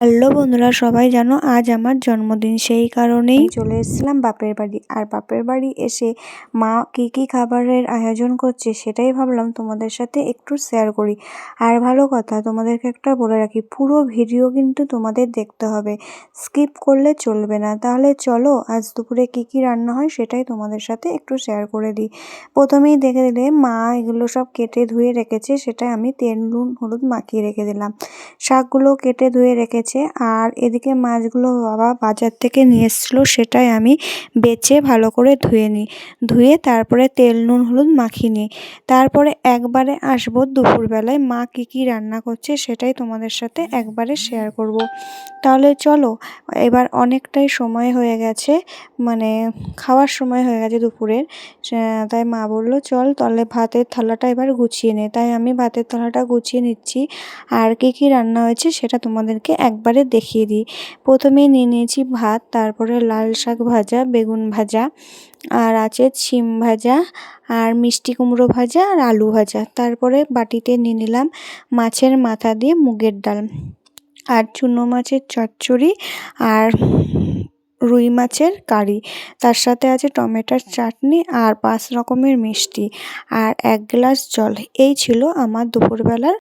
Hello বন্ধুরা, সবাই জানো আজ আমার জন্মদিন, সেই কারণেই চলে এসেছিলাম বাপের বাড়ি। আর বাপের বাড়ি এসে মা কি খাবারের আয়োজন করছে সেটাই ভাবলাম তোমাদের সাথে একটু শেয়ার করি। আর ভালো কথা, তোমাদেরকে একটা বলে রাখি, পুরো ভিডিও কিন্তু তোমাদের দেখতে হবে, স্কিপ করলে চলবে না। তাহলে চলো আজ দুপুরে কি রান্না হয় সেটাই তোমাদের সাথে একটু শেয়ার করে দিই। প্রথমেই দেখে দিলে মা এগুলো সব কেটে ধুয়ে রেখেছে, সেটা আমি তেল নুন হলুদ মাখিয়ে রেখে দিলাম। শাকগুলো কেটে ধুয়ে রেখেছে। আর এদিকে মাছগুলো বাবা বাজার থেকে নিয়ে এসেছিলো, সেটাই আমি বেছে ভালো করে ধুয়ে তারপরে তেল নুন হলুদ মাখিয়ে নিই। তারপরে একবারে আসবো দুপুরবেলায় মা কি রান্না করছে সেটাই তোমাদের সাথে একবারে শেয়ার করব। তাহলে চলো, এবার অনেকটাই সময় হয়ে গেছে, মানে খাওয়ার সময় হয়ে গেছে দুপুরের। তাই মা বললো চল তাহলে ভাতের থালাটা এবার গুছিয়ে নে। তাই আমি ভাতের থালাটা গুছিয়ে নিচ্ছি। আর কি রান্না হয়েছে সেটা তোমাদেরকে একবারে দেখিয়ে দিই। প্রথমেই নিয়ে নিয়েছি ভাত, তারপরে লাল শাক ভাজা, বেগুন ভাজা, আর আছে শিম ভাজা, আর মিষ্টি কুমড়ো ভাজা, আর আলু ভাজা। তারপরে বাটিতে নিয়ে নিলাম মাছের মাথা দিয়ে মুগের ডাল, আর চুনো মাছের চচ্চড়ি, আর রুই মাছের কারি। তার সাথে আছে টমেটোর চাটনি, আর 5 রকমের মিষ্টি, আর 1 গ্লাস জল। এই ছিল আমার দুপুরবেলার